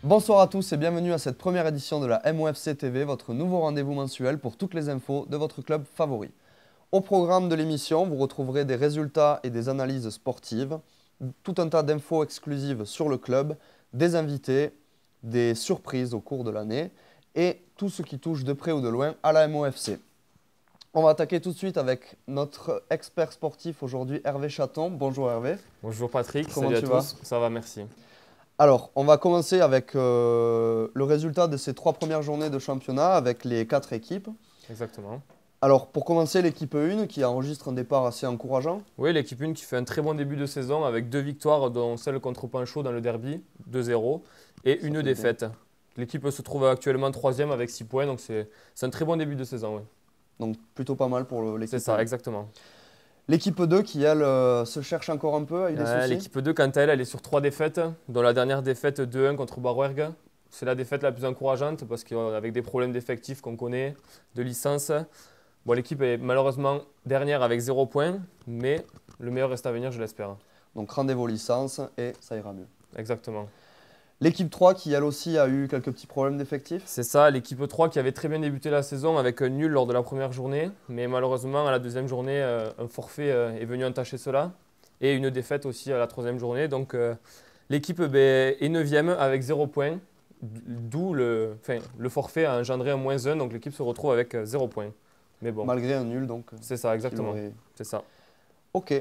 Bonsoir à tous et bienvenue à cette première édition de la MOFC TV, votre nouveau rendez-vous mensuel pour toutes les infos de votre club favori. Au programme de l'émission, vous retrouverez des résultats et des analyses sportives, tout un tas d'infos exclusives sur le club, des invités, des surprises au cours de l'année et tout ce qui touche de près ou de loin à la MOFC. On va attaquer tout de suite avec notre expert sportif aujourd'hui, Hervé Chaton. Bonjour Hervé. Bonjour Patrick, Comment salut à tu vas? tous, ça va, merci. Alors, on va commencer avec le résultat de ces 3 premières journées de championnat avec les 4 équipes. Exactement. Alors, pour commencer, l'équipe 1 qui enregistre un départ assez encourageant. Oui, l'équipe 1 qui fait un très bon début de saison avec 2 victoires, dont celle contre Pancho dans le derby, 2-0, et Ça une fait défaite. L'équipe se trouve actuellement 3e avec 6 points, donc c'est un très bon début de saison. Oui. Donc, plutôt pas mal pour l'équipe C'est ça, 1. exactement. L'équipe 2 qui, elle, se cherche encore un peu, a eu des soucis. L'équipe 2, quant à elle, elle est sur 3 défaites, dont la dernière défaite 2-1 contre Barouergue. C'est la défaite la plus encourageante parce qu'avec des problèmes d'effectifs qu'on connaît, de licence, bon, l'équipe est malheureusement dernière avec 0 points, mais le meilleur reste à venir, je l'espère. Donc, rendez-vous aux licences et ça ira mieux. Exactement. L'équipe 3 qui, elle aussi, a eu quelques petits problèmes d'effectifs. C'est ça, l'équipe 3 qui avait très bien débuté la saison avec un nul lors de la première journée, mais malheureusement à la deuxième journée, un forfait est venu entacher cela et une défaite aussi à la troisième journée. Donc l'équipe est 9e avec 0 points, d'où le forfait a engendré un -1, donc l'équipe se retrouve avec 0 points. Mais bon, Malgré un nul, donc. c'est ça, exactement. C'est ça. Ok.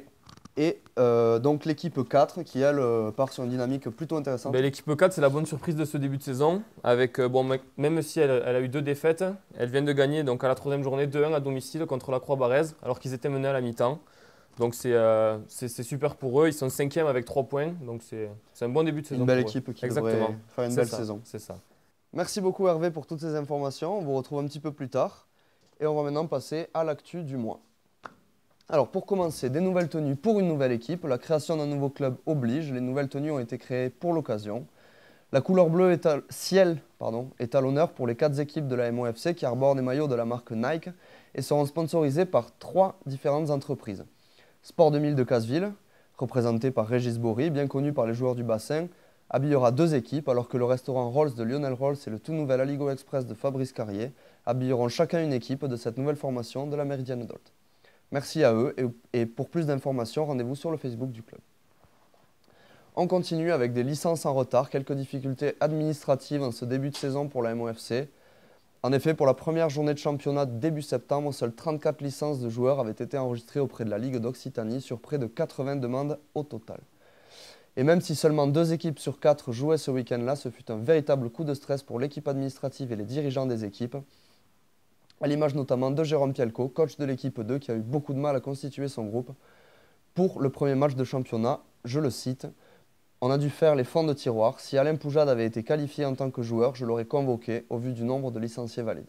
Et donc, l'équipe 4 qui, elle, part sur une dynamique plutôt intéressante. Ben, l'équipe 4, c'est la bonne surprise de ce début de saison. Avec, même si elle a eu 2 défaites, elle vient de gagner donc, à la troisième journée 2-1 à domicile contre la Croix-Barèze, alors qu'ils étaient menés à la mi-temps. Donc c'est super pour eux. Ils sont 5e avec 3 points. Donc c'est un bon début de saison. Une belle pour eux. équipe qui Exactement. devrait faire une belle saison. C'est ça. Merci beaucoup Hervé pour toutes ces informations. On vous retrouve un petit peu plus tard. Et on va maintenant passer à l'actu du mois. Alors pour commencer, des nouvelles tenues pour une nouvelle équipe. La création d'un nouveau club oblige. Les nouvelles tenues ont été créées pour l'occasion. La couleur bleue ciel est à l'honneur pour les 4 équipes de la MOFC qui arborent des maillots de la marque Nike et seront sponsorisées par 3 différentes entreprises. Sport 2000 de Casseville, représenté par Régis Bory, bien connu par les joueurs du bassin, habillera 2 équipes, alors que le restaurant Rolls de Lionel Rolls et le tout nouvel Aligo Express de Fabrice Carrier habilleront chacun une équipe de cette nouvelle formation de la Méridienne Dolt. Merci à eux et pour plus d'informations, rendez-vous sur le Facebook du club. On continue avec des licences en retard, quelques difficultés administratives en ce début de saison pour la MOFC. En effet, pour la première journée de championnat début septembre, seules 34 licences de joueurs avaient été enregistrées auprès de la Ligue d'Occitanie sur près de 80 demandes au total. Et même si seulement 2 équipes sur 4 jouaient ce week-end-là, ce fut un véritable coup de stress pour l'équipe administrative et les dirigeants des équipes, à l'image notamment de Jérôme Pielko, coach de l'équipe 2, qui a eu beaucoup de mal à constituer son groupe. Pour le premier match de championnat, je le cite, « On a dû faire les fonds de tiroir. Si Alain Poujade avait été qualifié en tant que joueur, je l'aurais convoqué au vu du nombre de licenciés valides. »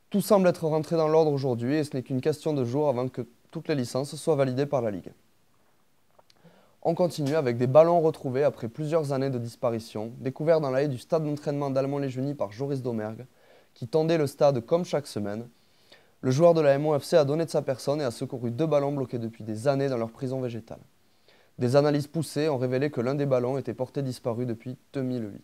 Tout semble être rentré dans l'ordre aujourd'hui et ce n'est qu'une question de jours avant que toutes les licences soient validées par la Ligue. On continue avec des ballons retrouvés après plusieurs années de disparition, découverts dans la haie du stade d'entraînement d'Almont-les-Jeunis par Joris Domergue, qui tendait le stade comme chaque semaine. Le joueur de la MOFC a donné de sa personne et a secouru 2 ballons bloqués depuis des années dans leur prison végétale. Des analyses poussées ont révélé que l'un des ballons était porté disparu depuis 2008.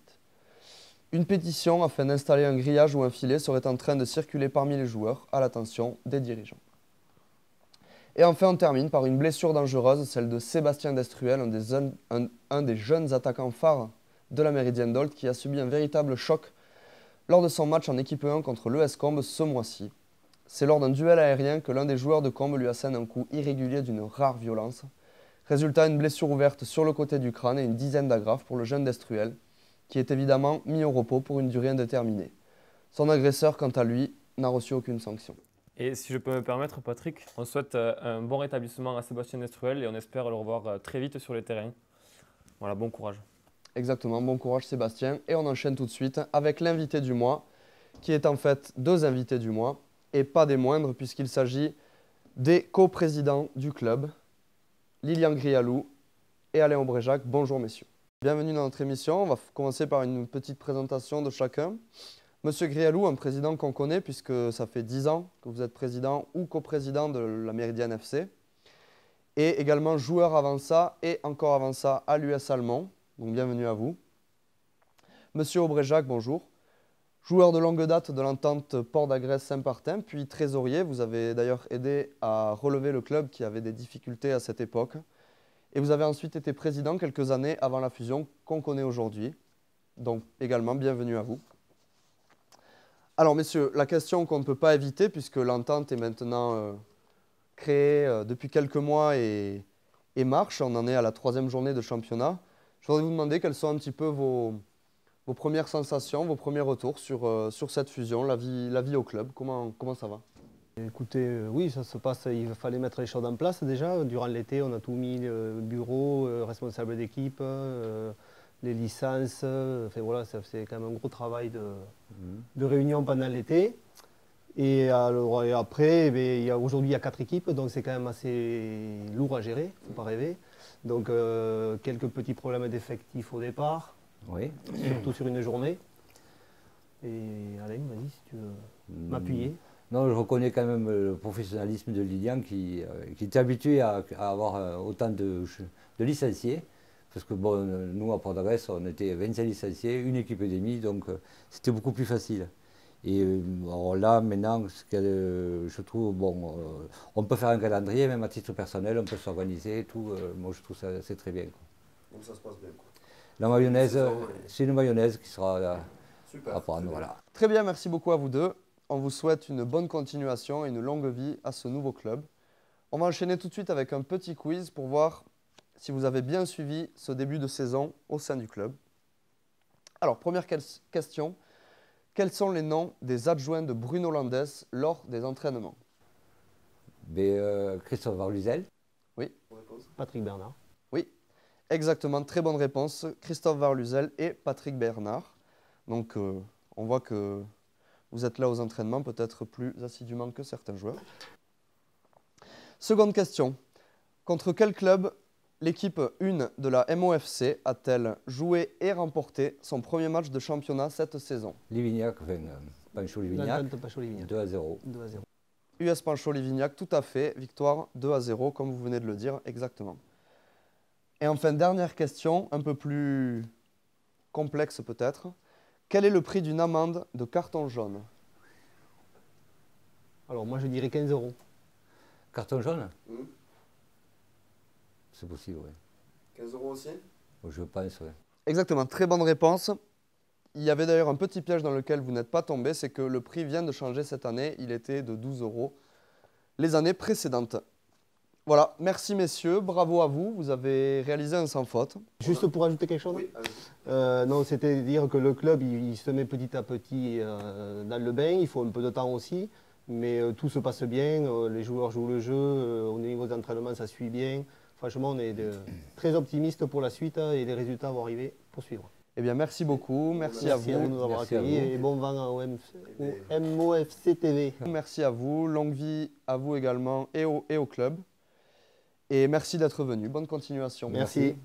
Une pétition afin d'installer un grillage ou un filet serait en train de circuler parmi les joueurs, à l'attention des dirigeants. Et enfin, on termine par une blessure dangereuse, celle de Sébastien Destruel, un des jeunes attaquants phares de la Méridienne Dolt, qui a subi un véritable choc lors de son match en équipe 1 contre l'ES Combes ce mois-ci. C'est lors d'un duel aérien que l'un des joueurs de Combes lui assène un coup irrégulier d'une rare violence. Résultat, une blessure ouverte sur le côté du crâne et une dizaine d'agrafes pour le jeune Destruel, qui est évidemment mis au repos pour une durée indéterminée. Son agresseur, quant à lui, n'a reçu aucune sanction. Et si je peux me permettre, Patrick, on souhaite un bon rétablissement à Sébastien Destruel et on espère le revoir très vite sur les terrains. Voilà, bon courage. Exactement, bon courage Sébastien. Et on enchaîne tout de suite avec l'invité du mois, qui est en fait 2 invités du mois, et pas des moindres puisqu'il s'agit des coprésidents du club, Lilian Grialou et Alain Aubréjac. Bonjour messieurs. Bienvenue dans notre émission. On va commencer par une petite présentation de chacun. Monsieur Grialou, un président qu'on connaît puisque ça fait 10 ans que vous êtes président ou coprésident de la Méridienne FC. Et également joueur avant ça et encore avant ça à l'US Almont. Donc bienvenue à vous. Monsieur Aubréjac, bonjour. Joueur de longue date de l'entente Port d'Agresse Saint-Martin, puis trésorier, vous avez d'ailleurs aidé à relever le club qui avait des difficultés à cette époque. Et vous avez ensuite été président quelques années avant la fusion qu'on connaît aujourd'hui. Donc également, bienvenue à vous. Alors messieurs, la question qu'on ne peut pas éviter, puisque l'entente est maintenant créée depuis quelques mois et marche, on en est à la 3e journée de championnat. Je voudrais vous demander quelles sont un petit peu vos premières sensations, vos premiers retours sur cette fusion, la vie au club. Comment ça va? Écoutez, oui, ça se passe, il fallait mettre les choses en place déjà. Durant l'été, on a tout mis, le bureau, responsable d'équipe, les licences. Enfin, voilà, c'est quand même un gros travail de réunion pendant l'été. Et après, aujourd'hui, il y a 4 équipes, donc c'est quand même assez lourd à gérer, il ne faut pas rêver. Donc, quelques petits problèmes d'effectifs au départ, Oui. surtout sur une journée. Et Alain, vas-y, si tu veux m'appuyer. Non, je reconnais quand même le professionnalisme de Lilian qui était habitué à avoir autant de licenciés. Parce que bon, nous, à Port d'Agresse, on était 25 licenciés, une équipe et demie, donc c'était beaucoup plus facile. Et alors là, maintenant, je trouve, bon, on peut faire un calendrier, même à titre personnel, on peut s'organiser et tout. Moi, je trouve ça c'est très bien. Quoi. Donc ça se passe bien, quoi. La mayonnaise, c'est une mayonnaise qui sera Super, à prendre. Voilà. Très bien, merci beaucoup à vous deux. On vous souhaite une bonne continuation et une longue vie à ce nouveau club. On va enchaîner tout de suite avec un petit quiz pour voir si vous avez bien suivi ce début de saison au sein du club. Alors, première question. Quels sont les noms des adjoints de Bruno Landes lors des entraînements? Christophe Varluzel. Oui. Patrick Bernard. Oui, exactement. Très bonne réponse. Christophe Varluzel et Patrick Bernard. Donc, on voit que vous êtes là aux entraînements, peut-être plus assidûment que certains joueurs. Seconde question. Contre quel club l'équipe 1 de la MOFC a-t-elle joué et remporté son premier match de championnat cette saison? Livignac, enfin, Pancho-Livignac, 2-0. 2-0. US Pancho-Livignac, tout à fait. Victoire 2-0, comme vous venez de le dire, exactement. Et enfin, dernière question, un peu plus complexe peut-être. Quel est le prix d'une amende de carton jaune? Alors moi je dirais 15 €. Carton jaune? C'est possible, oui. 15 € aussi? Je pense, oui. Exactement, très bonne réponse. Il y avait d'ailleurs un petit piège dans lequel vous n'êtes pas tombé, c'est que le prix vient de changer cette année. Il était de 12 € les années précédentes. Voilà, merci messieurs, bravo à vous, vous avez réalisé un sans faute. Juste pour ajouter quelque chose? Oui, non, c'était dire que le club, il se met petit à petit dans le bain, il faut un peu de temps aussi, mais tout se passe bien, les joueurs jouent le jeu, au niveau des entraînements, ça suit bien. Franchement, on est très optimistes pour la suite et les résultats vont arriver pour suivre. Eh bien, merci beaucoup, merci à vous. Merci à vous de nous avoir Merci à accueillis vous. et bon vent au MOFC TV. Merci à vous, longue vie à vous également et au club. Et merci d'être venu, bonne continuation. Merci.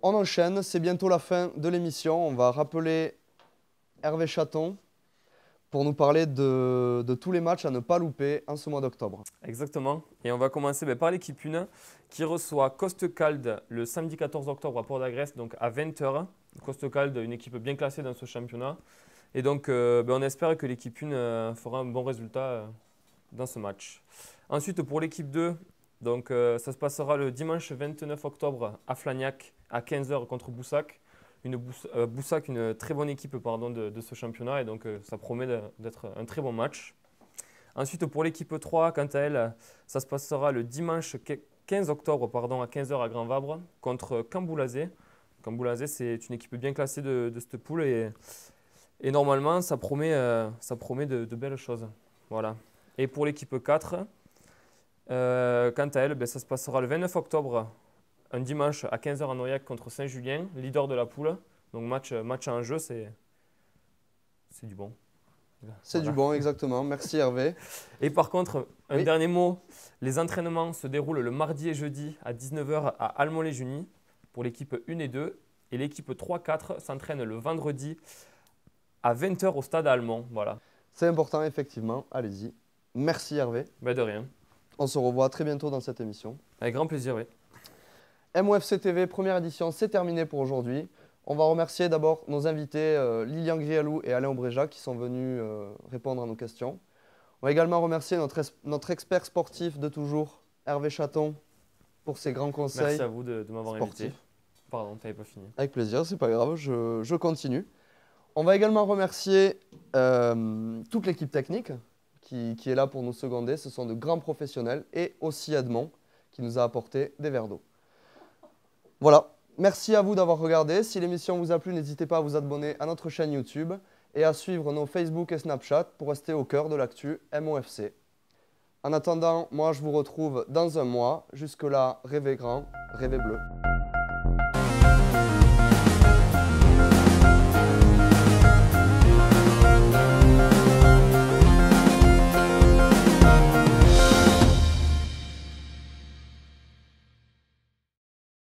On enchaîne, c'est bientôt la fin de l'émission. On va rappeler Hervé Chaton pour nous parler de tous les matchs à ne pas louper en ce mois d'octobre. Exactement. Et on va commencer par l'équipe 1 qui reçoit Costecalde le samedi 14 octobre à Port d'Agresse, donc à 20 h. Costecalde, une équipe bien classée dans ce championnat. Et donc, on espère que l'équipe 1 fera un bon résultat dans ce match. Ensuite, pour l'équipe 2, donc, ça se passera le dimanche 29 octobre à Flagnac à 15 h contre Boussac. Boussac, une très bonne équipe de ce championnat et donc ça promet d'être un très bon match. Ensuite, pour l'équipe 3, quant à elle, ça se passera le dimanche 15 octobre à 15 h à Grand Vabre contre Camboulazé. Camboulazé, c'est une équipe bien classée de cette poule et normalement, ça promet de belles choses. Voilà. Et pour l'équipe 4, quant à elle, ça se passera le 29 octobre, un dimanche à 15 h à Noyac contre Saint-Julien, leader de la poule. Donc match en jeu, c'est du bon. C'est du bon, exactement. Merci Hervé. Et par contre, un Oui. dernier mot, les entraînements se déroulent le mardi et jeudi à 19 h à Almont-les-Junies pour l'équipe 1 et 2. Et l'équipe 3-4 s'entraîne le vendredi à 20 h au stade Almont. Voilà. C'est important, effectivement. Allez-y. Merci Hervé. De rien. On se revoit très bientôt dans cette émission. Avec grand plaisir, oui. MOFC TV, première édition, c'est terminé pour aujourd'hui. On va remercier d'abord nos invités Lilian Grialou et Alain Aubréja qui sont venus répondre à nos questions. On va également remercier notre expert sportif de toujours, Hervé Chaton, pour ses grands conseils. Merci à vous de m'avoir sportifs. invité. Pardon, tu n'avais pas fini. Avec plaisir, c'est pas grave, je continue. On va également remercier toute l'équipe technique qui est là pour nous seconder. Ce sont de grands professionnels et aussi Edmond qui nous a apporté des verres d'eau. Voilà, merci à vous d'avoir regardé. Si l'émission vous a plu, n'hésitez pas à vous abonner à notre chaîne YouTube et à suivre nos Facebook et Snapchat pour rester au cœur de l'actu MOFC. En attendant, moi je vous retrouve dans un mois. Jusque-là, rêvez grand, rêvez bleu.